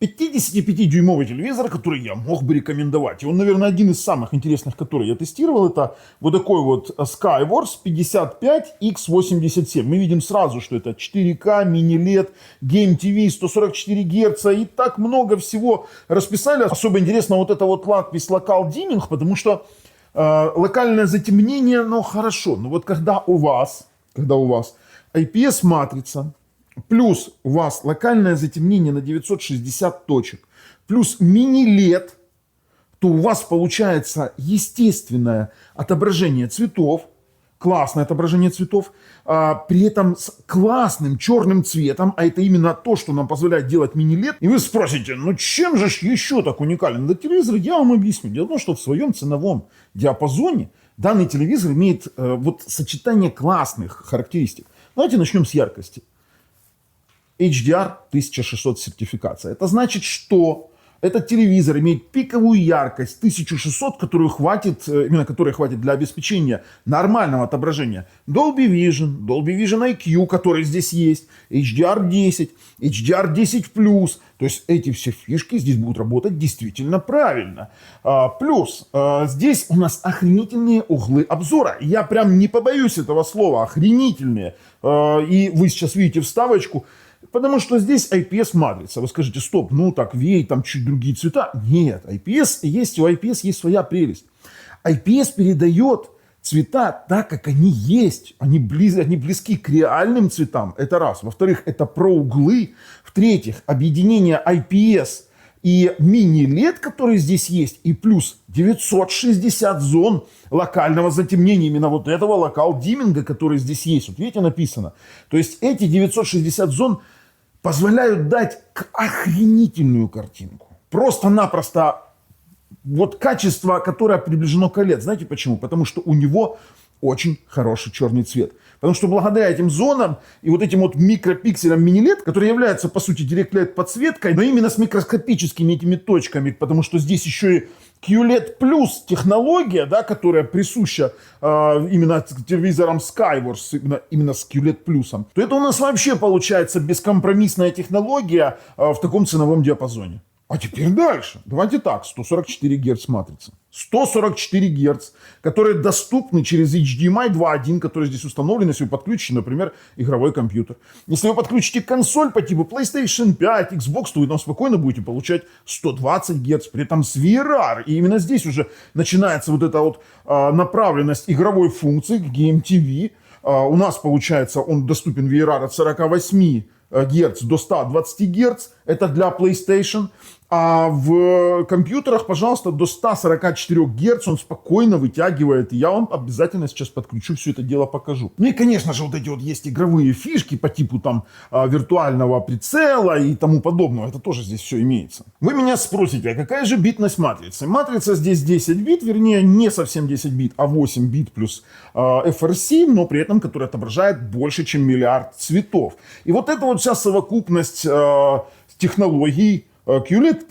55-дюймовый телевизор, который я мог бы рекомендовать. И он, наверное, один из самых интересных, которые я тестировал. Это вот такой вот Skyworth 55X87. Мы видим сразу, что это 4К, мини-LED, Game TV, 144 Гц и так много всего расписали. Особо интересно вот это вот надпись Local Dimming, потому что локальное затемнение, ну хорошо. Но вот когда у вас IPS-матрица, плюс у вас локальное затемнение на 960 точек, плюс мини-LED, то у вас получается естественное отображение цветов, классное отображение цветов, при этом с классным черным цветом, а это именно то, что нам позволяет делать мини-LED. И вы спросите, ну чем же еще так уникален этот телевизор? Я вам объясню. Дело в том, что в своем ценовом диапазоне данный телевизор имеет вот сочетание классных характеристик. Давайте начнем с яркости. HDR 1600 сертификация. Это значит, что этот телевизор имеет пиковую яркость 1600, которой хватит для обеспечения нормального отображения Dolby Vision IQ, который здесь есть, HDR10, HDR10+. То есть эти все фишки здесь будут работать действительно правильно. Плюс здесь у нас охренительные углы обзора. Я прям не побоюсь этого слова, охренительные. И вы сейчас видите вставочку. Потому что здесь IPS-матрица. Вы скажете, стоп, ну так вей, там чуть другие цвета. Нет, у IPS есть своя прелесть. IPS передает цвета так, как они есть. Они близки к реальным цветам. Это раз. Во-вторых, это про углы. В-третьих, объединение IPS и мини-LED, который здесь есть, и плюс 960 зон локального затемнения, именно вот этого локал-димминга, который здесь есть. Вот видите, написано. То есть эти 960 зон позволяют дать охренительную картинку. Просто-напросто вот качество, которое приближено к OLED. Знаете почему? Потому что у него очень хороший черный цвет. Потому что благодаря этим зонам и вот этим вот микропикселям мини-LED, которые являются, по сути, Direct LED подсветкой, но именно с микроскопическими этими точками, потому что здесь еще и QLED плюс технология, да, которая присуща именно телевизорам Skyworth, именно с QLED плюсом, то это у нас вообще получается бескомпромиссная технология в таком ценовом диапазоне. А теперь дальше. Давайте так. 144 Гц матрица. 144 Гц, которые доступны через HDMI 2.1, который здесь установлен, если вы подключите, например, игровой компьютер. Если вы подключите консоль по типу PlayStation 5, Xbox, то вы там спокойно будете получать 120 Гц, при этом с VRR. И именно здесь уже начинается вот эта вот направленность игровой функции, Game TV. У нас, получается, он доступен VRR от 48 Гц до 120 Гц. Это для PlayStation. А в компьютерах, пожалуйста, до 144 Гц он спокойно вытягивает. И я вам обязательно сейчас подключу, все это дело покажу. Ну и, конечно же, вот эти вот есть игровые фишки по типу там виртуального прицела и тому подобного. Это тоже здесь все имеется. Вы меня спросите, а какая же битность матрицы? Матрица здесь 10 бит, вернее, не совсем 10 бит, а 8 бит плюс FRC, но при этом которая отображает больше, чем миллиард цветов. И вот эта вот вся совокупность технологий, QLED+,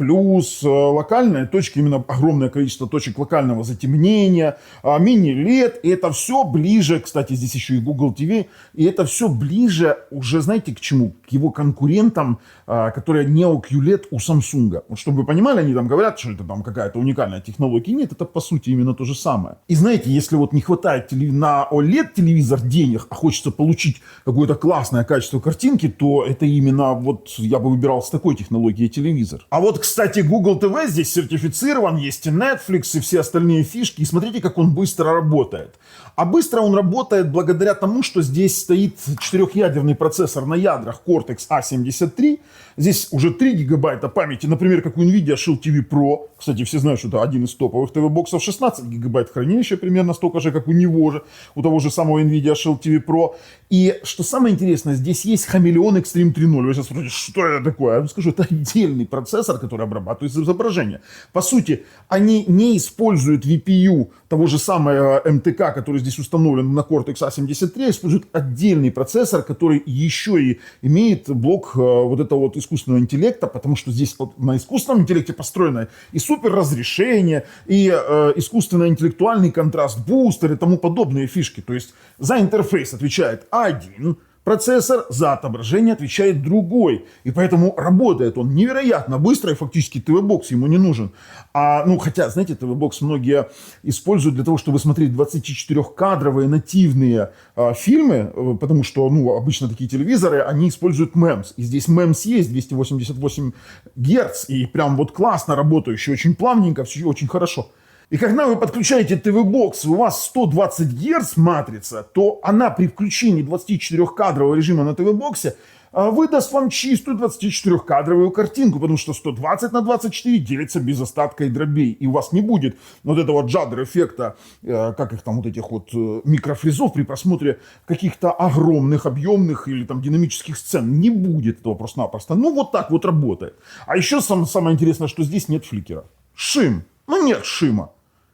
локальные точки, именно огромное количество точек локального затемнения, мини-LED, и это все ближе, кстати, здесь еще и Google TV, и это все ближе уже, знаете, к чему? К его конкурентам, которые не у QLED, у Samsung. Вот чтобы вы понимали, они там говорят, что это там какая-то уникальная технология. Нет, это по сути именно то же самое. И знаете, если вот не хватает на OLED-телевизор денег, а хочется получить какое-то классное качество картинки, то это именно вот я бы выбирал с такой технологией телевизор. А вот, кстати, Google TV здесь сертифицирован, есть и Netflix, и все остальные фишки. И смотрите, как он быстро работает. А быстро он работает благодаря тому, что здесь стоит 4-ядерный процессор на ядрах Cortex A73. Здесь уже 3 гигабайта памяти, например, как у NVIDIA Shield TV Pro. Кстати, все знают, что это один из топовых ТВ-боксов. 16 гигабайт хранилища, примерно столько же, как у него же, у того же самого NVIDIA Shield TV Pro. И что самое интересное, здесь есть Хамелеон Extreme 3.0. Вы сейчас спросите, что это такое? Я вам скажу, это отдельный процессор, который обрабатывает изображение. По сути, они не используют VPU того же самого МТК, который здесь установлен на Cortex A73, а используют отдельный процессор, который еще и имеет блок вот этого вот искусственного интеллекта, потому что здесь на искусственном интеллекте построено и суперразрешение, и искусственно-интеллектуальный контраст, бустер и тому подобные фишки. То есть за интерфейс отвечает A1, процессор за отображение отвечает другой. И поэтому работает он невероятно быстро, и фактически ТВ-бокс ему не нужен. Хотя, знаете, ТВ-бокс многие используют для того, чтобы смотреть 24-кадровые нативные фильмы, потому что, обычно такие телевизоры, они используют MEMS. И здесь MEMS есть, 288 Гц, и прям вот классно работающий, очень плавненько, все очень хорошо. И когда вы подключаете ТВ-бокс, у вас 120 Гц матрица, то она при включении 24-кадрового режима на ТВ-боксе выдаст вам чистую 24-кадровую картинку, потому что 120 на 24 делится без остатка и дробей. И у вас не будет вот этого джаддер-эффекта, как их там, вот этих вот микрофрезов при просмотре каких-то огромных, объемных или там динамических сцен. Не будет этого просто-напросто. Вот так вот работает. А еще самое интересное, что здесь нет фликера. Шим. Нет шима.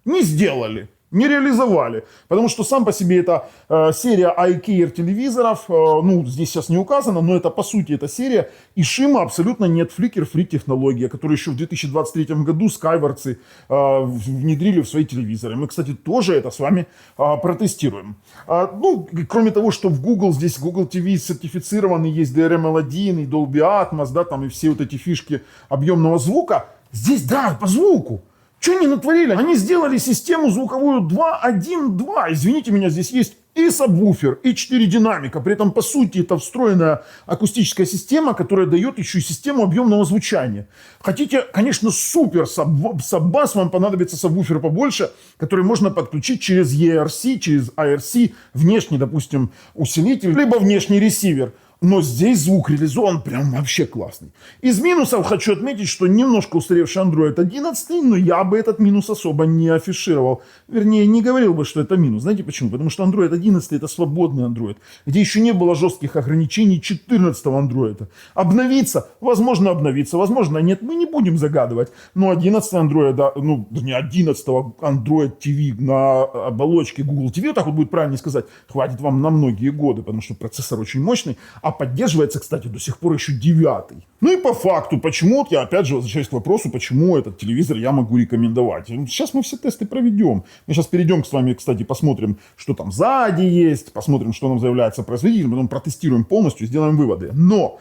Не сделали, не реализовали. Потому что сам по себе это серия iCare телевизоров. Здесь сейчас не указано, но это по сути эта серия. И шима абсолютно нет. Фликер-фри технология, которую еще в 2023 году скайворцы внедрили в свои телевизоры. Мы, кстати, тоже это с вами протестируем. Кроме того, что в Google, здесь Google TV сертифицирован, есть DRM-L1 и Dolby Atmos, да, там и все вот эти фишки объемного звука. Здесь, да, по звуку. Что они натворили? Они сделали систему звуковую 2.1.2. Извините меня, здесь есть и сабвуфер, и 4 динамика. При этом, по сути, это встроенная акустическая система, которая дает еще и систему объемного звучания. Хотите, конечно, супер саббас, вам понадобится сабвуфер побольше, который можно подключить через ERC, через IRC, внешний, допустим, усилитель, либо внешний ресивер. Но здесь звук реализован прям вообще классный. Из минусов хочу отметить, что немножко устаревший Android 11, но я бы этот минус особо не афишировал. Вернее, не говорил бы, что это минус. Знаете почему? Потому что Android 11 это свободный Android, где еще не было жестких ограничений 14-го Android. Обновиться? Возможно, нет. Мы не будем загадывать. Но 11 Android, 11-го Android TV на оболочке Google TV, вот так вот будет правильно сказать, хватит вам на многие годы, потому что процессор очень мощный. А поддерживается, кстати, до сих пор еще 9-й. И по факту, почему, я опять же возвращаюсь к вопросу, почему этот телевизор я могу рекомендовать. Сейчас мы все тесты проведем. Мы сейчас перейдем с вами, кстати, посмотрим, что там сзади есть, посмотрим, что нам заявляется производитель, потом протестируем полностью, сделаем выводы. Но,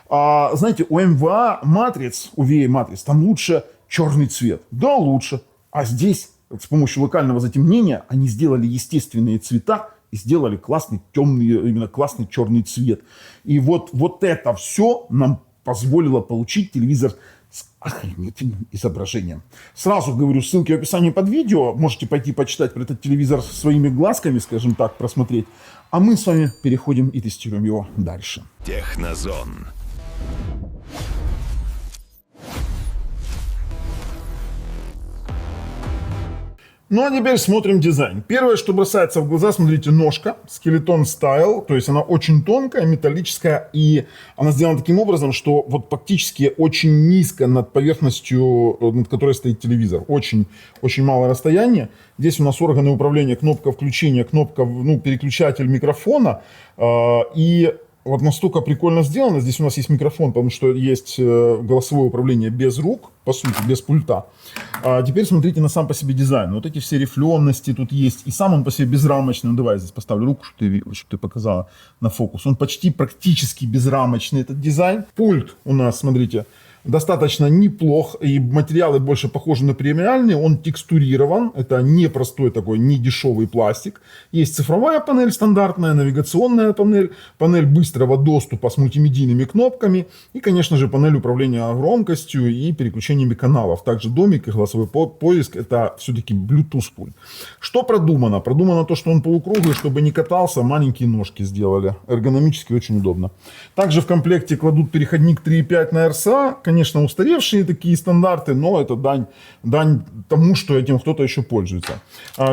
знаете, у МВА матриц, у VA матриц, там лучше черный цвет. Да, лучше. А здесь с помощью локального затемнения они сделали естественные цвета, и сделали классный темный, именно классный черный цвет. И вот это все нам позволило получить телевизор с охренительным изображением. Сразу говорю, ссылки в описании под видео. Можете пойти почитать про этот телевизор своими глазками, скажем так, просмотреть. А мы с вами переходим и тестируем его дальше. Технозон. А теперь смотрим дизайн. Первое, что бросается в глаза, смотрите, ножка, скелетон стайл, то есть она очень тонкая, металлическая, и она сделана таким образом, что вот фактически очень низко над поверхностью, над которой стоит телевизор. Очень, очень малое расстояние. Здесь у нас органы управления, кнопка включения, кнопка, переключатель микрофона, и вот настолько прикольно сделано. Здесь у нас есть микрофон, потому что есть голосовое управление без рук, по сути, без пульта. А теперь смотрите на сам по себе дизайн. Вот эти все рифленности тут есть. И сам он по себе безрамочный. Давай я здесь поставлю руку, чтобы ты показала на фокус. Он практически безрамочный, этот дизайн. Пульт у нас, смотрите, достаточно неплох, и материалы больше похожи на премиальные, он текстурирован, это не простой такой, не дешевый пластик. Есть цифровая панель стандартная, навигационная панель, панель быстрого доступа с мультимедийными кнопками и, конечно же, панель управления громкостью и переключениями каналов. Также домик и голосовой поиск, это все-таки Bluetooth пульт. Что продумано? Продумано то, что он полукруглый, чтобы не катался, маленькие ножки сделали. Эргономически очень удобно. Также в комплекте кладут переходник 3.5 на RCA, конечно, устаревшие такие стандарты, но это дань тому, что этим кто-то еще пользуется.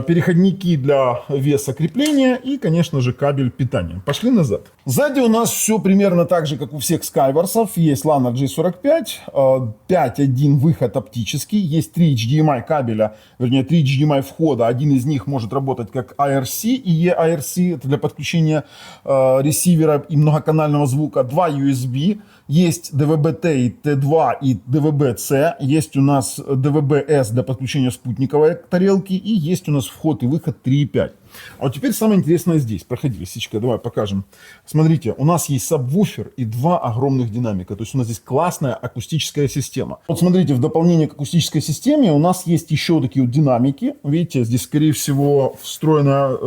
Переходники для веса крепления и, конечно же, кабель питания. Пошли назад. Сзади у нас все примерно так же, как у всех Skyworth. Есть LAN RJ45, 5.1 выход оптический, есть 3 HDMI кабеля, вернее 3 HDMI входа. Один из них может работать как IRC и eIRC, это для подключения ресивера и многоканального звука. 2 USB, есть DVB-T и T2 и DVB-C, есть у нас DVB-S для подключения спутниковой тарелки и есть у нас вход и выход 3.5. А вот теперь самое интересное здесь. Проходи, лисичка, давай покажем. Смотрите, у нас есть сабвуфер и два огромных динамика. То есть у нас здесь классная акустическая система. Вот смотрите, в дополнение к акустической системе у нас есть еще вот такие вот динамики. Видите, здесь, скорее всего, встроена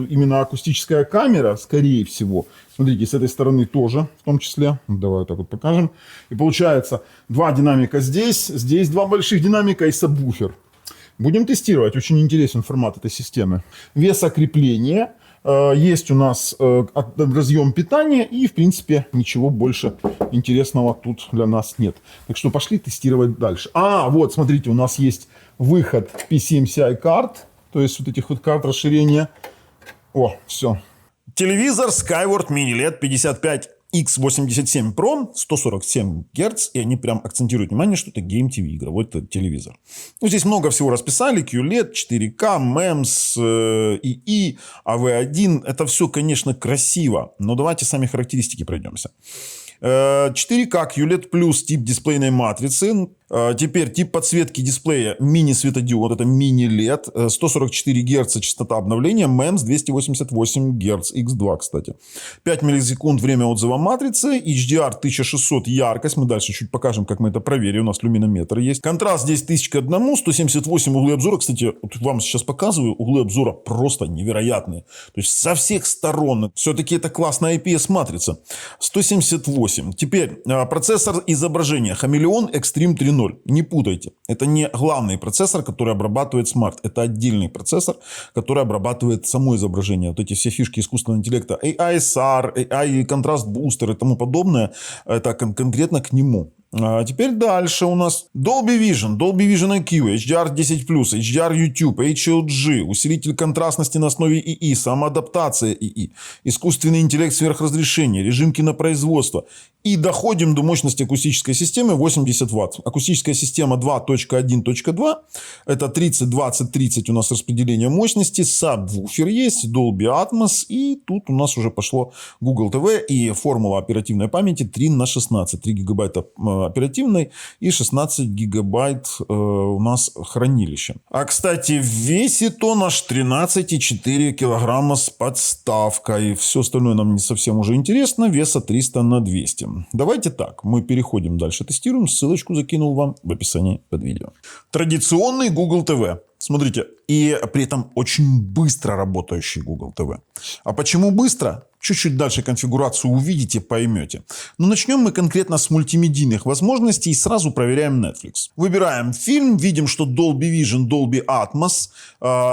именно акустическая камера, скорее всего. Смотрите, с этой стороны тоже, в том числе. Давай вот так вот покажем. И получается, два динамика здесь, здесь два больших динамика и сабвуфер. Будем тестировать. Очень интересен формат этой системы. Весокрепление. Есть у нас разъем питания. И, в принципе, ничего больше интересного тут для нас нет. Так что пошли тестировать дальше. Вот, смотрите, у нас есть выход PCMCI карт. То есть вот этих вот карт расширения. Все. Телевизор Skyward Mini LED 55X87 Pro, 147 Гц, и они прям акцентируют внимание, что это Game TV, игровой телевизор. Здесь много всего расписали, QLED, 4K, MEMS, II, AV1, это все, конечно, красиво, но давайте сами характеристики пройдемся. 4К QLED+, тип дисплейной матрицы. Теперь тип подсветки дисплея мини-светодиод, это мини-LED, 144 Гц частота обновления, MEMS 288 Гц, X2, кстати. 5 миллисекунд время отзыва матрицы, HDR 1600 яркость, мы дальше чуть покажем, как мы это проверим, у нас люминометр есть. Контраст здесь 1000 к 1, 178 углы обзора, кстати, вот вам сейчас показываю, углы обзора просто невероятные. То есть со всех сторон, все-таки это классная IPS-матрица. 178. Теперь процессор изображения Хамелеон Extreme 3.0. Не путайте. Это не главный процессор, который обрабатывает смарт. Это отдельный процессор, который обрабатывает само изображение. Вот эти все фишки искусственного интеллекта. AISR, AI контраст бустер и тому подобное. Это конкретно к нему. А теперь дальше у нас Dolby Vision IQ, HDR10+, HDR YouTube, HLG, усилитель контрастности на основе ИИ, самоадаптация ИИ, искусственный интеллект сверхразрешения, режим кинопроизводства. И доходим до мощности акустической системы 80 Вт. Акустическая система 2.1.2. Это 30-20-30 у нас распределение мощности. Сабвуфер есть, Dolby Atmos. И тут у нас уже пошло Google TV и формула оперативной памяти 3/16. 3 гигабайта оперативной и 16 гигабайт у нас хранилище. А, кстати, весит он аж 13,4 килограмма с подставкой. Все остальное нам не совсем уже интересно. Веса 300 на 200. Давайте так, мы переходим дальше, тестируем. Ссылочку закинул вам в описании под видео. Традиционный Google TV. Смотрите, и при этом очень быстро работающий Google TV. А почему быстро? Чуть-чуть дальше конфигурацию увидите, поймете. Но начнем мы конкретно с мультимедийных возможностей и сразу проверяем Netflix. Выбираем фильм, видим, что Dolby Vision, Dolby Atmos.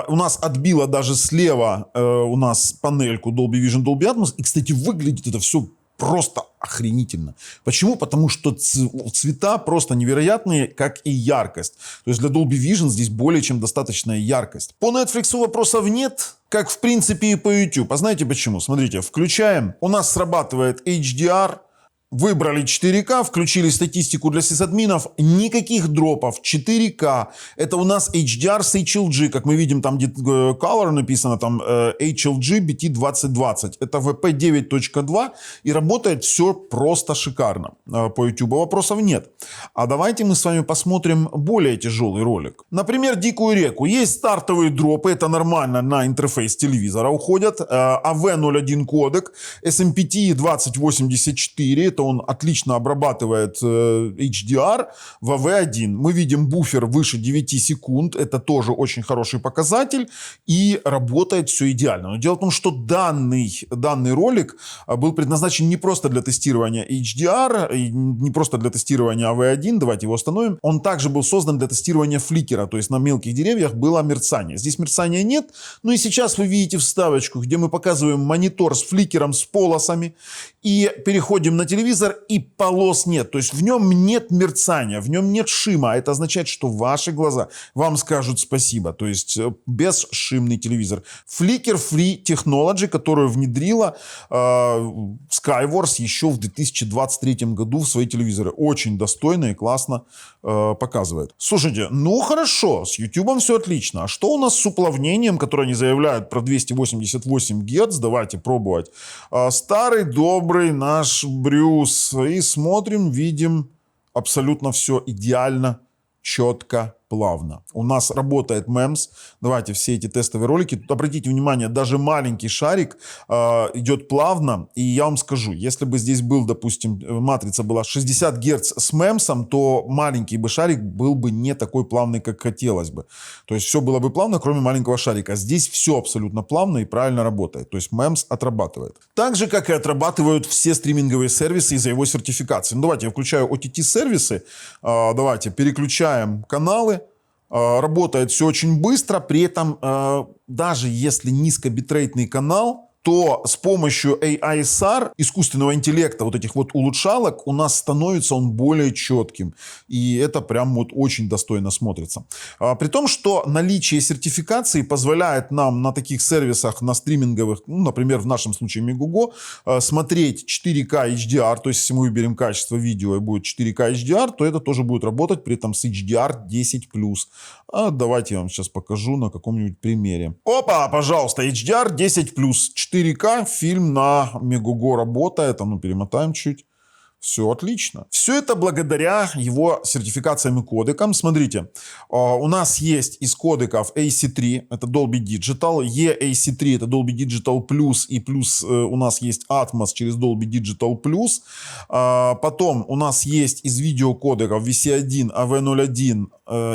У нас отбило даже слева у нас панельку Dolby Vision, Dolby Atmos. И, кстати, выглядит это все просто охренительно. Почему? Потому что цвета просто невероятные, как и яркость. То есть для Dolby Vision здесь более чем достаточная яркость. По Netflix вопросов нет, как в принципе и по YouTube. А знаете почему? Смотрите, включаем. У нас срабатывает HDR. Выбрали 4К, включили статистику для сисадминов, никаких дропов, 4К. Это у нас HDR с HLG, как мы видим, там где Color написано, там HLG BT2020. Это VP 9.2 и работает все просто шикарно. По YouTube вопросов нет. А давайте мы с вами посмотрим более тяжелый ролик. Например, Дикую реку. Есть стартовые дропы, это нормально на интерфейс телевизора уходят. AV01 кодек, SMPTE 2084, это он отлично обрабатывает HDR в AV1. Мы видим буфер выше 9 секунд. Это тоже очень хороший показатель. И работает все идеально. Но дело в том, что данный ролик был предназначен не просто для тестирования HDR, и не просто для тестирования AV1. Давайте его остановим. Он также был создан для тестирования фликера. То есть на мелких деревьях было мерцание. Здесь мерцания нет. Ну и сейчас вы видите вставочку, где мы показываем монитор с фликером, с полосами. И переходим на телевизор, и полос нет. То есть в нем нет мерцания, в нем нет шима. Это означает, что ваши глаза вам скажут спасибо. То есть бесшимный телевизор. Flicker Free Technology, которую внедрила Skyworth еще в 2023 году в свои телевизоры. Очень достойно и классно показывает. Слушайте, ну хорошо, с YouTube все отлично. А что у нас с уплотнением, которое они заявляют про 288 Гц? Давайте пробовать. Старый добрый наш Брюс. И смотрим, видим абсолютно все идеально, четко, плавно. У нас работает MEMS. Давайте все эти тестовые ролики. Тут обратите внимание, даже маленький шарик идет плавно. И я вам скажу, если бы здесь был, допустим, матрица была 60 Гц с MEMS, то маленький бы шарик был бы не такой плавный, как хотелось бы. То есть все было бы плавно, кроме маленького шарика. Здесь все абсолютно плавно и правильно работает. То есть MEMS отрабатывает. Так же, как и отрабатывают все стриминговые сервисы из-за его сертификации. Ну, давайте я включаю OTT-сервисы. Давайте переключаем каналы. Работает все очень быстро. При этом, даже если низкобитрейтный канал, то с помощью AISR, искусственного интеллекта, вот этих вот улучшалок, у нас становится он более четким. И это прям вот очень достойно смотрится. При том, что наличие сертификации позволяет нам на таких сервисах, на стриминговых, ну, например, в нашем случае Megogo, смотреть 4К HDR, то есть если мы выберем качество видео и будет 4К HDR, то это тоже будет работать при этом с HDR 10+. Давайте я вам сейчас покажу на каком-нибудь примере. Опа, пожалуйста, HDR 10+, 4К, фильм на Megogo работает. Перемотаем чуть. Все отлично. Все это благодаря его сертификациям и кодекам. Смотрите, у нас есть из кодеков AC3, это Dolby Digital, EAC3, это Dolby Digital Plus, и плюс у нас есть Atmos через Dolby Digital Plus. Потом у нас есть из видеокодеков VC1, AV01,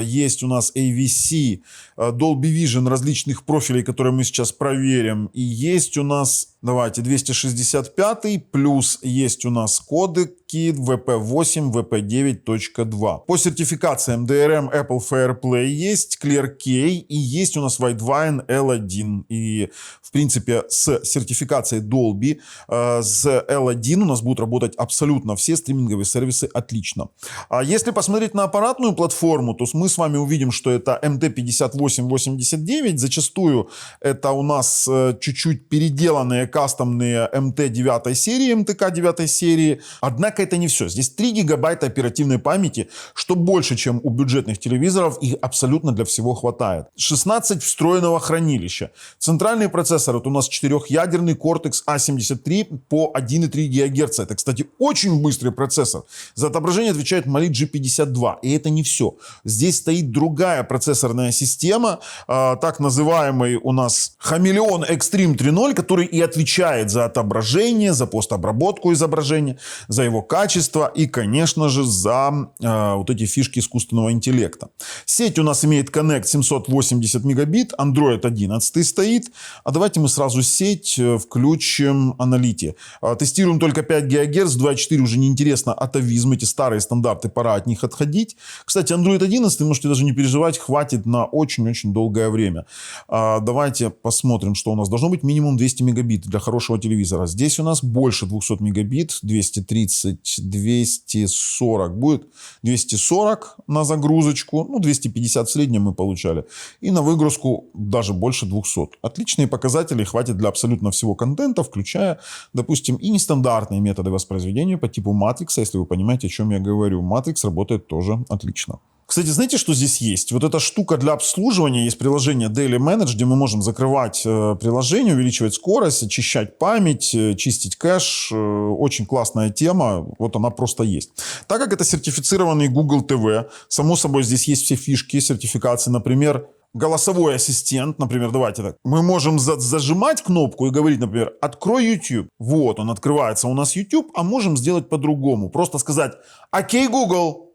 есть у нас AVC, Dolby Vision различных профилей, которые мы сейчас проверим. И есть у нас, давайте, 265, плюс есть у нас кодеки VP8, VP9.2. По сертификациям DRM, Apple FairPlay есть, ClearKey и есть у нас Widevine L1. И, в принципе, с сертификацией Dolby, с L1 у нас будут работать абсолютно все стриминговые сервисы отлично. А если посмотреть на аппаратную платформу, то мы с вами увидим, что это MT5889. Зачастую это у нас чуть-чуть переделанные кастомные MT 9 серии, МТК 9 серии. Однако это не все. Здесь 3 гигабайта оперативной памяти, что больше, чем у бюджетных телевизоров, и абсолютно для всего хватает. 16 встроенного хранилища. Центральный процессор, это у нас 4-ядерный Cortex A73 по 1,3 ГГц. Это, кстати, очень быстрый процессор. За отображение отвечает Mali G52. И это не все. Здесь стоит другая процессорная система, так называемый у нас Хамелеон Extreme 3.0, который и отвечает за отображение, за постобработку изображения, за его качество и, конечно же, за вот эти фишки искусственного интеллекта. Сеть у нас имеет Connect 780 мегабит, Android 11 стоит. А давайте мы сразу сеть включим Analytics. Тестируем только 5 ГГц, 2.4 уже неинтересно, атовизм, эти старые стандарты, пора от них отходить. Кстати, Android 11, можете даже не переживать, хватит на очень-очень долгое время. Давайте посмотрим, что у нас. Должно быть минимум 200 мегабит для хорошего телевизора. Здесь у нас больше 200 мегабит, 230, 240 будет. 240 на загрузочку, 250 в среднем мы получали. И на выгрузку даже больше 200. Отличные показатели, хватит для абсолютно всего контента, включая, допустим, и нестандартные методы воспроизведения по типу Matrix, если вы понимаете, о чем я говорю. Matrix работает тоже отлично. Кстати, знаете, что здесь есть? Вот эта штука для обслуживания, есть приложение Daily Manage, где мы можем закрывать приложение, увеличивать скорость, очищать память, чистить кэш. Очень классная тема, вот она просто есть. Так как это сертифицированный Google TV, само собой здесь есть все фишки сертификации, например, голосовой ассистент, например, давайте так. Мы можем зажимать кнопку и говорить, например, «Открой YouTube». Вот, он открывается у нас YouTube, а можем сделать по-другому. Просто сказать «Окей, Google».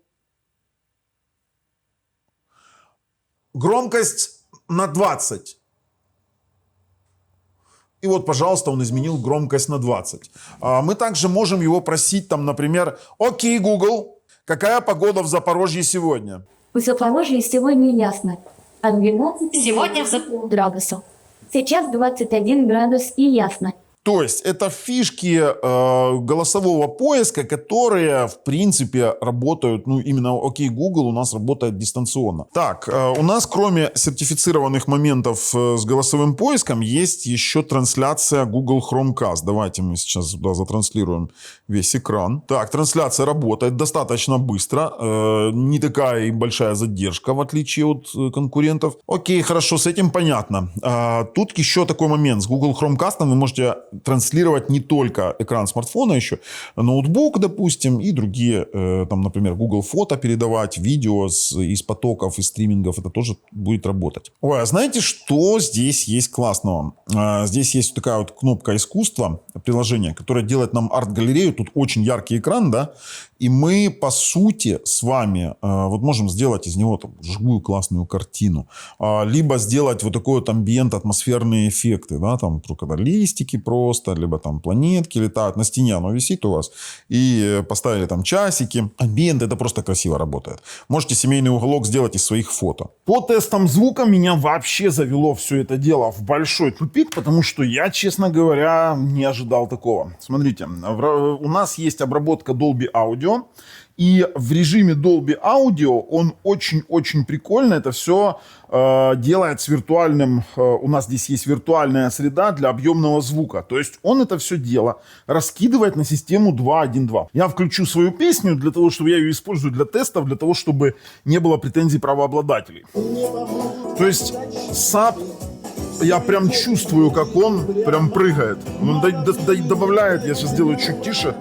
Громкость на 20. И вот, пожалуйста, он изменил громкость на 20. Мы также можем его просить, там, например, «Окей, Google, какая погода в Запорожье сегодня?» В Запорожье сегодня ясно. От 12 сегодня в градусов. Сейчас 21 градус и ясно. То есть это фишки голосового поиска, которые, в принципе, работают, именно «Окей, Google» у нас работает дистанционно. Так, у нас кроме сертифицированных моментов с голосовым поиском есть еще трансляция Google Chromecast. Давайте мы сейчас сюда затранслируем весь экран. Так, трансляция работает достаточно быстро, не такая и большая задержка, в отличие от конкурентов. Окей, хорошо, с этим понятно. Тут еще такой момент. С Google Chromecast вы можете транслировать не только экран смартфона еще, ноутбук, допустим, и другие, там, например, Google Фото передавать, видео из потоков, из стримингов, это тоже будет работать. Ой, а знаете, что здесь есть классного? Здесь есть такая вот кнопка искусства, приложение, которое делает нам арт-галерею. Тут очень яркий экран, да, и мы, по сути, с вами вот можем сделать из него там живую классную картину, либо сделать вот такой вот амбиент, атмосферные эффекты, да, там когда листики просто, либо там планетки летают, на стене оно висит у вас, и поставили там часики. Амбиент — это просто красиво работает. Можете семейный уголок сделать из своих фото. По тестам звука меня вообще завело все это дело в большой тупик, потому что я, честно говоря, не ожидал такого. Смотрите, у нас есть обработка Dolby Audio, и в режиме Dolby Audio он очень-очень прикольно это все делает с виртуальным... у нас здесь есть виртуальная среда для объемного звука. То есть он это все дело раскидывает на систему 2.1.2. Я включу свою песню для того, чтобы я ее использую для тестов, для того, чтобы не было претензий правообладателей. То есть САП... Я прям чувствую, как он прям прыгает. Он добавляет, я сейчас сделаю чуть тише,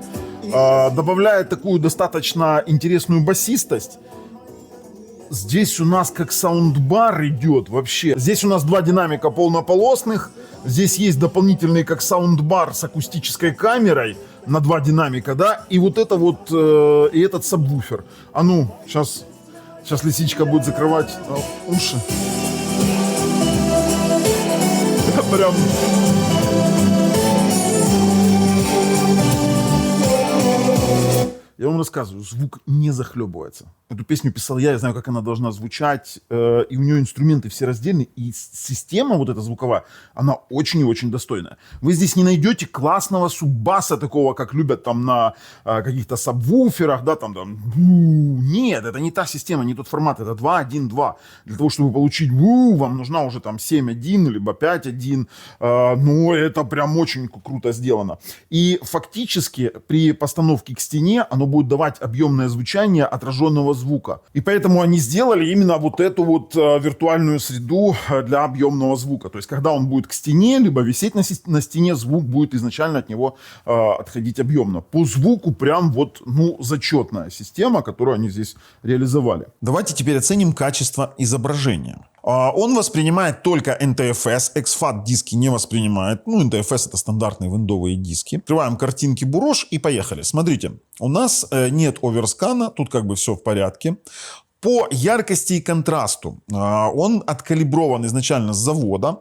добавляет такую достаточно интересную басистость. Здесь у нас как саундбар идет вообще. Здесь у нас 2 динамика полнополосных. Здесь есть дополнительный как саундбар с акустической камерой на 2 динамика, да. И вот это вот, и этот сабвуфер. А ну, сейчас лисичка будет закрывать уши. Прям... Я вам рассказываю, звук не захлебывается. Эту песню писал я знаю, как она должна звучать, и у нее инструменты все раздельные, и система вот эта звуковая, она очень и очень достойная. Вы здесь не найдете классного суббаса такого, как любят там на каких-то сабвуферах, да, там, нет, это не та система, не тот формат, это 2.1.2. Для того, чтобы получить вам нужна уже там 7.1, либо 5.1, ну, это прям очень круто сделано. И фактически при постановке к стене оно будет давать объемное звучание отраженного звука. И поэтому они сделали именно вот эту вот виртуальную среду для объемного звука. То есть, когда он будет к стене, либо висеть на стене, звук будет изначально от него отходить объемно. По звуку прям вот, ну, зачетная система, которую они здесь реализовали. Давайте теперь оценим качество изображения. Он воспринимает только NTFS, exFAT диски не воспринимает. Ну, NTFS — это стандартные виндовые диски. Открываем картинки Бурож и поехали. Смотрите, у нас нет оверскана, тут как бы все в порядке. По яркости и контрасту он откалиброван изначально с завода.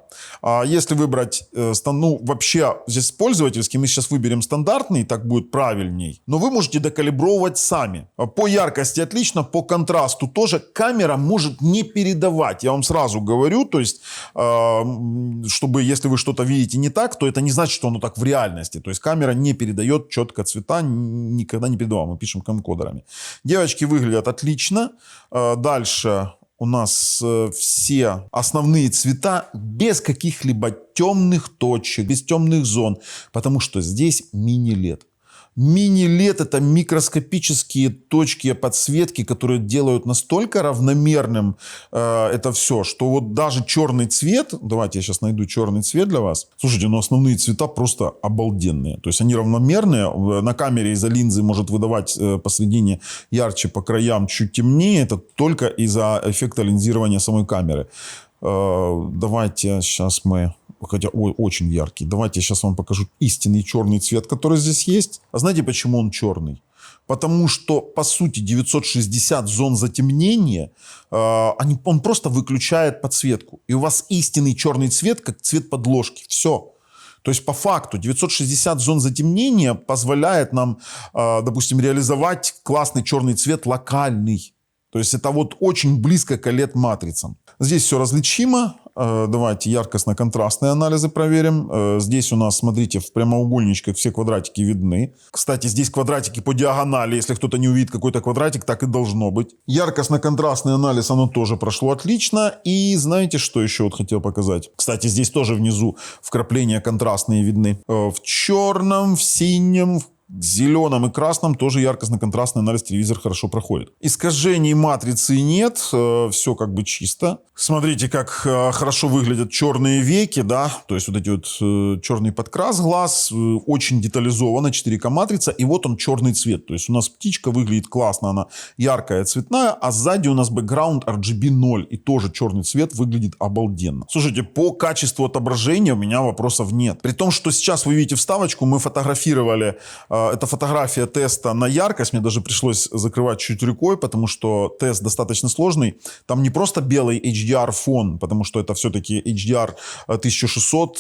Если выбрать, ну, вообще здесь пользовательский, мы сейчас выберем стандартный, так будет правильней. Но вы можете докалибровывать сами. По яркости отлично, по контрасту тоже. Камера может не передавать, я вам сразу говорю. То есть, чтобы, если вы что-то видите не так, то это не значит, что оно так в реальности. То есть камера не передает четко цвета, никогда не передавала. Мы пишем камкодерами. Девочки выглядят отлично. Дальше у нас все основные цвета без каких-либо темных точек, без темных зон, потому что здесь мини-LED. Мини-LED — это микроскопические точки подсветки, которые делают настолько равномерным это все, что вот даже черный цвет, давайте я сейчас найду черный цвет для вас. Слушайте, ну основные цвета просто обалденные. То есть они равномерные. На камере из-за линзы может выдавать посредине ярче, по краям чуть темнее. Это только из-за эффекта линзирования самой камеры. Давайте сейчас мы... Хотя очень яркий. Давайте я сейчас вам покажу истинный черный цвет, который здесь есть. А знаете, почему он черный? Потому что, по сути, 960 зон затемнения, он просто выключает подсветку. И у вас истинный черный цвет, как цвет подложки. Все. То есть, по факту, 960 зон затемнения позволяет нам, допустим, реализовать классный черный цвет локальный. То есть, это вот очень близко к OLED-матрицам. Здесь все различимо. Давайте яркостно-контрастные анализы проверим. Здесь у нас, смотрите, в прямоугольничках все квадратики видны. Кстати, здесь квадратики по диагонали. Если кто-то не увидит какой-то квадратик, так и должно быть. Яркостно-контрастный анализ, оно тоже прошло отлично. И знаете, что еще вот хотел показать? Кстати, здесь тоже внизу вкрапления контрастные видны. В черном, в синем, зеленом и красном тоже яркостно-контрастный анализ телевизор хорошо проходит. Искажений матрицы нет, все как бы чисто. Смотрите, как хорошо выглядят черные веки, да, то есть вот эти вот черный подкрас глаз, очень детализована 4К матрица, и вот он черный цвет. То есть у нас птичка выглядит классно, она яркая, цветная, а сзади у нас бэкграунд RGB 0, и тоже черный цвет выглядит обалденно. Слушайте, по качеству отображения у меня вопросов нет. При том, что сейчас вы видите вставочку, мы фотографировали. Это фотография теста на яркость. Мне даже пришлось закрывать чуть рукой, потому что тест достаточно сложный. Там не просто белый HDR фон, потому что это все-таки HDR 1600.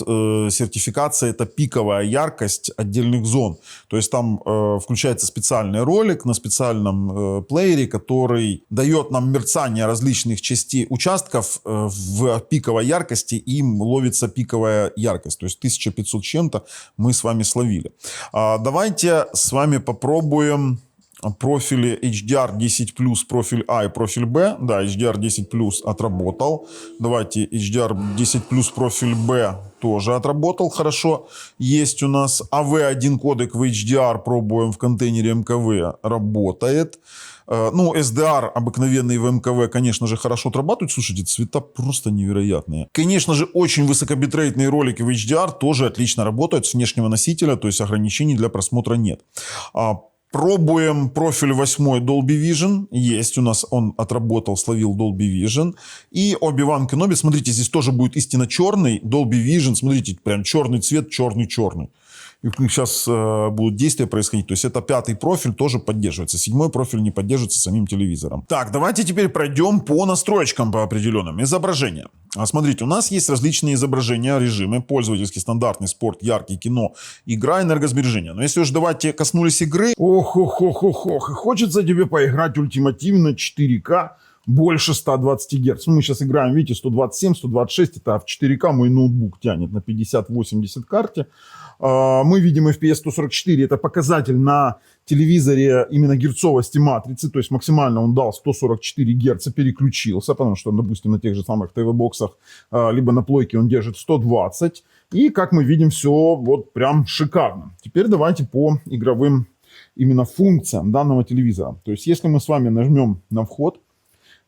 Сертификация — это пиковая яркость отдельных зон. То есть там включается специальный ролик на специальном плеере, который дает нам мерцание различных частей участков в пиковой яркости, и им ловится пиковая яркость. То есть 1500 чем-то мы с вами словили. Давайте с вами попробуем профили HDR10+, профиль А и профиль Б. Да, HDR10+, отработал. Давайте HDR10+, профиль Б тоже отработал хорошо. Есть у нас AV1 кодек в HDR, пробуем в контейнере МКВ, работает. Ну, SDR обыкновенный в МКВ, конечно же, хорошо отрабатывают. Слушайте, цвета просто невероятные. Конечно же, очень высокобитрейтные ролики в HDR тоже отлично работают с внешнего носителя, то есть ограничений для просмотра нет. Пробуем профиль 8 Dolby Vision. Есть у нас, он отработал, словил Dolby Vision. И Obi-Wan Kenobi, смотрите, здесь тоже будет истинно черный. Dolby Vision, смотрите, прям черный цвет, черный-черный. И сейчас будут действия происходить. То есть это 5-й профиль тоже поддерживается. 7-й профиль не поддерживается самим телевизором. Так, давайте теперь пройдем по настройкам по определенным. Изображения. Смотрите, у нас есть различные изображения, режимы. Пользовательский, стандартный, спорт, яркий, кино, игра, энергосбережение. Но если уж давайте коснулись игры. Ох. Хочется тебе поиграть ультимативно 4К. Больше 120 Гц. Мы сейчас играем, видите, 127, 126. Это в 4К мой ноутбук тянет на 50-80 карте. Мы видим FPS 144. Это показатель на телевизоре именно герцовости матрицы. То есть максимально он дал 144 Гц, переключился. Потому что, допустим, на тех же самых ТВ-боксах либо на плойке он держит 120. И, как мы видим, все вот прям шикарно. Теперь давайте по игровым именно функциям данного телевизора. То есть если мы с вами нажмем на вход,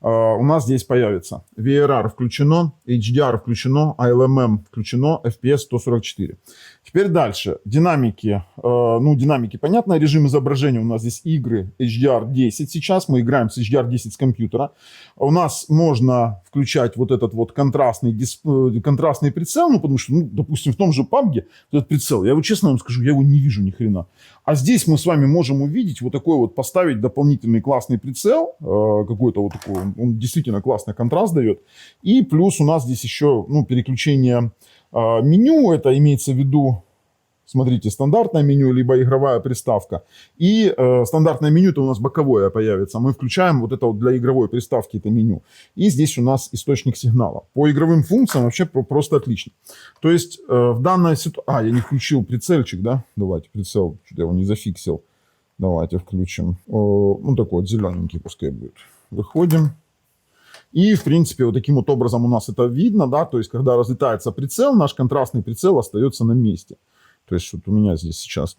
у нас здесь появится VRR включено, HDR включено, ALMM включено, FPS 144. Теперь дальше. Динамики. Динамики, понятно. Режим изображения у нас здесь игры HDR10. Сейчас мы играем с HDR10 с компьютера. У нас можно включать вот этот вот контрастный прицел, потому что, допустим, в том же PUBG этот прицел, я его честно вам скажу, я его не вижу ни хрена. А здесь мы с вами можем увидеть вот такой вот, поставить дополнительный классный прицел, какой-то вот такой, он действительно классный контраст дает. И плюс у нас здесь еще, переключение меню, это имеется в виду, смотрите, стандартное меню, либо игровая приставка. И стандартное меню, это у нас боковое появится. Мы включаем вот это вот для игровой приставки, это меню. И здесь у нас источник сигнала. По игровым функциям вообще просто отлично. То есть в данной ситуации... я не включил прицельчик, да? Давайте, прицел, что-то я его не зафиксил. Давайте включим. Такой вот зелененький пускай будет. Выходим. И, в принципе, вот таким вот образом у нас это видно, да, то есть, когда разлетается прицел, наш контрастный прицел остается на месте. То есть, вот у меня здесь сейчас...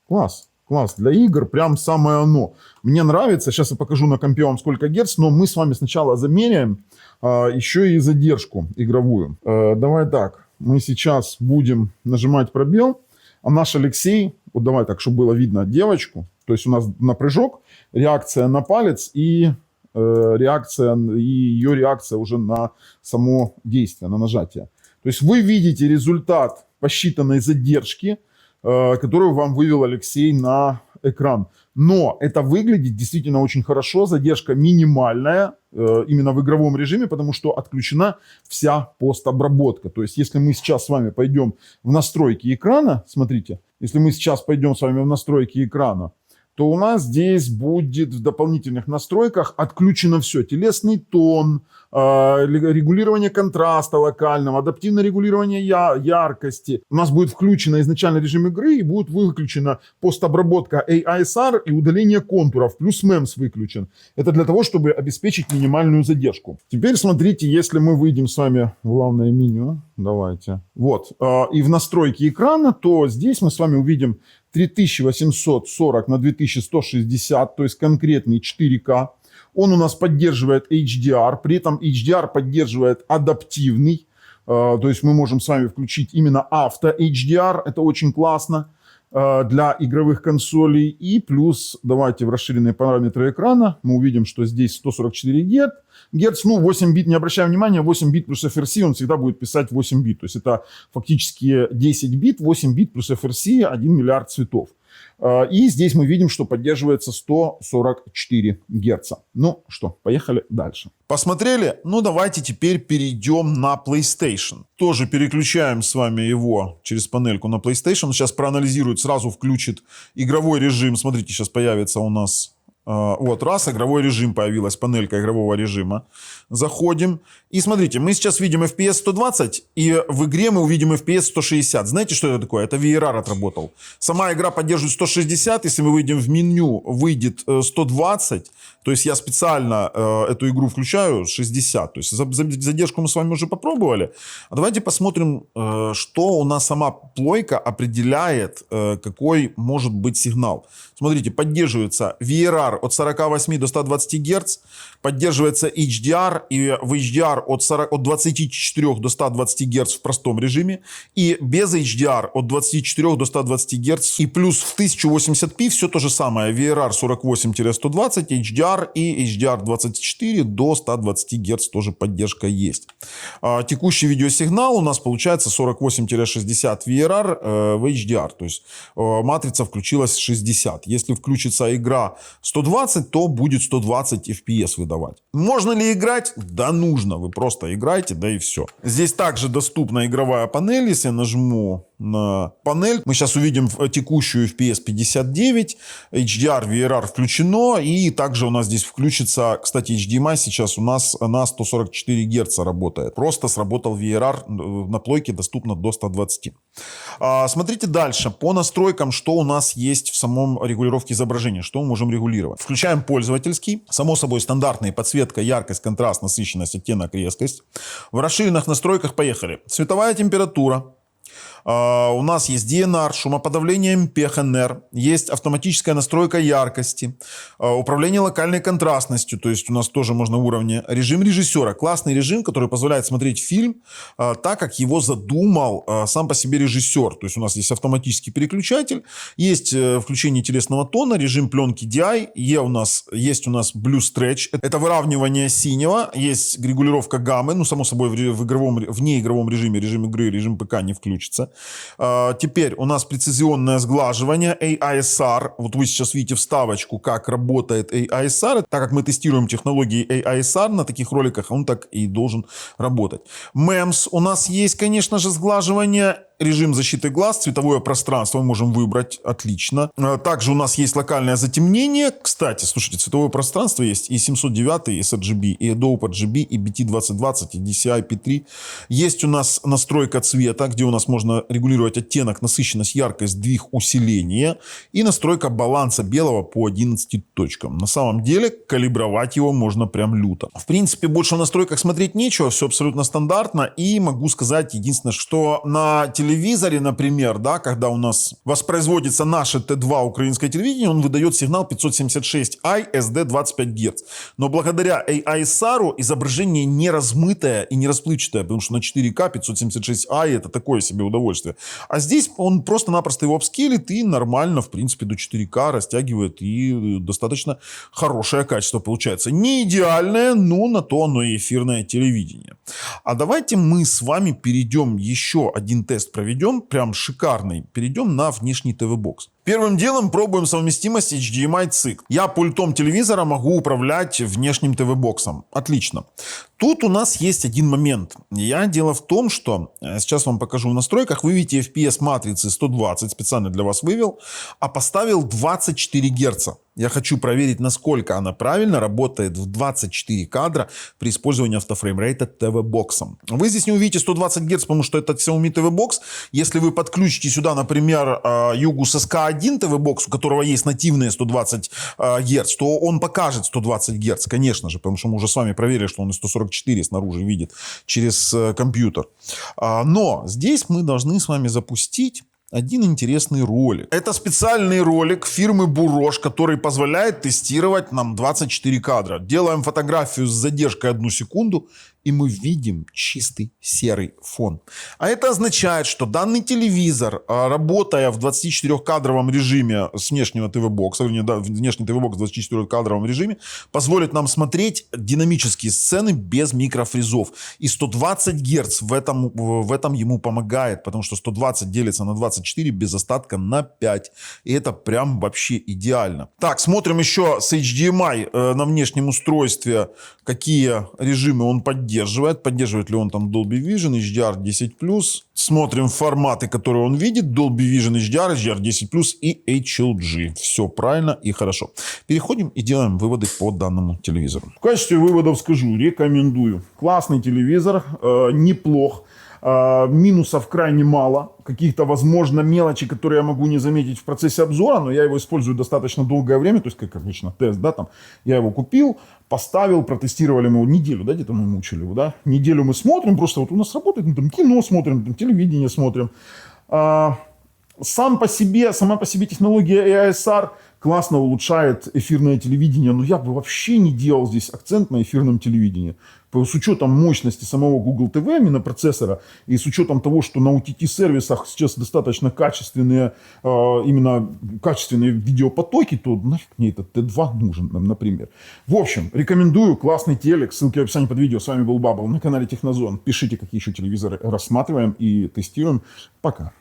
Класс. Для игр прям самое оно. Мне нравится, сейчас я покажу на компе вам сколько герц, но мы с вами сначала замеряем еще и задержку игровую. Давай так, мы сейчас будем нажимать пробел, а наш Алексей, вот давай так, чтобы было видно девочку, то есть у нас на прыжок, реакция на палец и ее реакция уже на само действие, на нажатие. То есть вы видите результат посчитанной задержки, которую вам вывел Алексей на экран. Но это выглядит действительно очень хорошо, задержка минимальная, именно в игровом режиме, потому что отключена вся постобработка. То есть если мы сейчас с вами пойдем в настройки экрана, смотрите, если мы сейчас пойдем с вами в настройки экрана, то у нас здесь будет в дополнительных настройках отключено все. Телесный тон, регулирование контраста локального, адаптивное регулирование яркости. У нас будет включено изначально режим игры и будет выключена постобработка AISR и удаление контуров, плюс MEMS выключен. Это для того, чтобы обеспечить минимальную задержку. Теперь смотрите, если мы выйдем с вами в главное меню, давайте, вот, и в настройки экрана, то здесь мы с вами увидим 3840 на 2160, то есть конкретный 4К. Он у нас поддерживает HDR, при этом HDR поддерживает адаптивный, то есть мы можем с вами включить именно авто HDR, это очень классно для игровых консолей. И плюс, давайте в расширенные параметры экрана, мы увидим, что здесь 144 Гц, ну 8 бит, не обращаем внимания, 8 бит плюс FRC, он всегда будет писать 8 бит, то есть это фактически 10 бит, 8 бит плюс FRC, 1 миллиард цветов. И здесь мы видим, что поддерживается 144 Гц. Ну что, поехали дальше. Посмотрели? Ну, давайте теперь перейдем на PlayStation. Тоже переключаем с вами его через панельку на PlayStation. Он сейчас проанализирует, сразу включит игровой режим. Смотрите, сейчас появится у нас... Вот, раз, игровой режим появилась, панелька игрового режима. Заходим. И смотрите, мы сейчас видим FPS 120, и в игре мы увидим FPS 160. Знаете, что это такое? Это VRR отработал. Сама игра поддерживает 160, если мы выйдем в меню, выйдет 120. То есть я специально эту игру включаю 60. То есть задержку мы с вами уже попробовали. А давайте посмотрим, что у нас сама плойка определяет, какой может быть сигнал. Смотрите, поддерживается VRR от 48 до 120 Гц, поддерживается HDR, и в HDR от 24 до 120 Гц в простом режиме, и без HDR от 24 до 120 Гц, и плюс в 1080p все то же самое, VRR 48-120, HDR и HDR 24 до 120 Гц тоже поддержка есть. Текущий видеосигнал у нас получается 48-60 VRR в HDR, то есть матрица включилась 60. Если включится игра 120, то будет 120 FPS выдавать. Можно ли играть? Да, нужно. Вы просто играйте, да и все. Здесь также доступна игровая панель. Если я нажму на панель, мы сейчас увидим текущую FPS 59, HDR, VRR включено, и также у нас здесь включится, кстати, HDMI сейчас у нас на 144 Гц работает. Просто сработал VRR, на плойке доступно до 120. Смотрите дальше. По настройкам, что у нас есть в самом регулировке изображения, что мы можем регулировать. Включаем пользовательский. Само собой, стандартные подсветка, яркость, контраст, насыщенность, оттенок, резкость. В расширенных настройках поехали. Цветовая температура. У нас есть DNR, шумоподавление MPHNR, есть автоматическая настройка яркости, управление локальной контрастностью, то есть у нас тоже можно уровни. Режим режиссера, классный режим, который позволяет смотреть фильм так, как его задумал сам по себе режиссер. То есть у нас есть автоматический переключатель, есть включение телесного тона, режим пленки DI, есть у нас Blue Stretch, это выравнивание синего, есть регулировка гаммы, ну само собой в неигровом режиме, режим игры, режим ПК не включится. Теперь у нас прецизионное сглаживание AISR. Вот вы сейчас видите вставочку, как работает AISR. Так как мы тестируем технологии AISR на таких роликах, он так и должен работать. MEMS у нас есть, конечно же, сглаживание. Режим защиты глаз, цветовое пространство мы можем выбрать. Отлично. Также у нас есть локальное затемнение. Кстати, слушайте, цветовое пространство есть и 709, и sRGB, и Adobe RGB, и BT2020, и DCI-P3. Есть у нас настройка цвета, где у нас можно регулировать оттенок, насыщенность, яркость, сдвиг, усиление. И настройка баланса белого по 11 точкам. На самом деле, калибровать его можно прям люто. В принципе, больше в настройках смотреть нечего. Все абсолютно стандартно. И могу сказать единственное, что на телевизоре, например, да, когда у нас воспроизводится наше Т2 украинское телевидение, он выдает сигнал 576i SD 25 Гц. Но благодаря AISR изображение не размытое и не расплывчатое, потому что на 4К 576i это такое себе удовольствие. А здесь он просто-напросто его апскейлит и нормально, в принципе, до 4К растягивает, и достаточно хорошее качество получается. Не идеальное, но на то оно и эфирное телевидение. А давайте мы с вами перейдем, еще один тест проведем, прям шикарный. Перейдем на внешний ТВ-бокс. Первым делом пробуем совместимость HDMI-цик. Я пультом телевизора могу управлять внешним ТВ-боксом. Отлично. Тут у нас есть один момент. Дело в том, что, сейчас вам покажу в настройках, вы видите FPS матрицы 120, специально для вас вывел, а поставил 24 Гц. Я хочу проверить, насколько она правильно работает в 24 кадра при использовании автофреймрейта ТВ-боксом. Вы здесь не увидите 120 Гц, потому что это Xiaomi TV-бокс. Если вы подключите сюда, например, Yugus SK1 TV-бокс, у которого есть нативные 120 Гц, то он покажет 120 Гц, конечно же, потому что мы уже с вами проверили, что он и 144 снаружи видит через компьютер. Но здесь мы должны с вами запустить один интересный ролик. Это специальный ролик фирмы Бурош, который позволяет тестировать нам 24 кадра. Делаем фотографию с задержкой 1 секунду, и мы видим чистый серый фон. А это означает, что данный телевизор, работая в 24-кадровом режиме с внешнего ТВ-бокса, внешний ТВ-бокс в 24-кадровом режиме, позволит нам смотреть динамические сцены без микрофризов. И 120 Гц в этом ему помогает, потому что 120 делится на 24 без остатка на 5. И это прям вообще идеально. Так, смотрим еще с HDMI на внешнем устройстве, какие режимы он поддерживает. Поддерживает ли он там Dolby Vision, HDR10+. Смотрим форматы, которые он видит. Dolby Vision HDR, HDR10+, и HLG. Все правильно и хорошо. Переходим и делаем выводы по данному телевизору. В качестве выводов скажу, рекомендую. Классный телевизор, неплох. Минусов крайне мало. Каких-то, возможно, мелочи, которые я могу не заметить в процессе обзора, но я его использую достаточно долгое время, то есть, как обычно, тест, да, там, я его купил, поставил, протестировали мы его неделю, да, где-то мы мучили его, да, неделю мы смотрим, просто вот у нас работает, мы там кино смотрим, там, телевидение смотрим. Сама по себе технология AISR классно улучшает эфирное телевидение, но я бы вообще не делал здесь акцент на эфирном телевидении. С учетом мощности самого Google TV, именно процессора, и с учетом того, что на OTT-сервисах сейчас достаточно качественные, именно качественные видеопотоки, то нафиг мне этот Т2 нужен, например. В общем, рекомендую, классный телек, ссылки в описании под видео. С вами был Бабл на канале Технозон. Пишите, какие еще телевизоры рассматриваем и тестируем. Пока.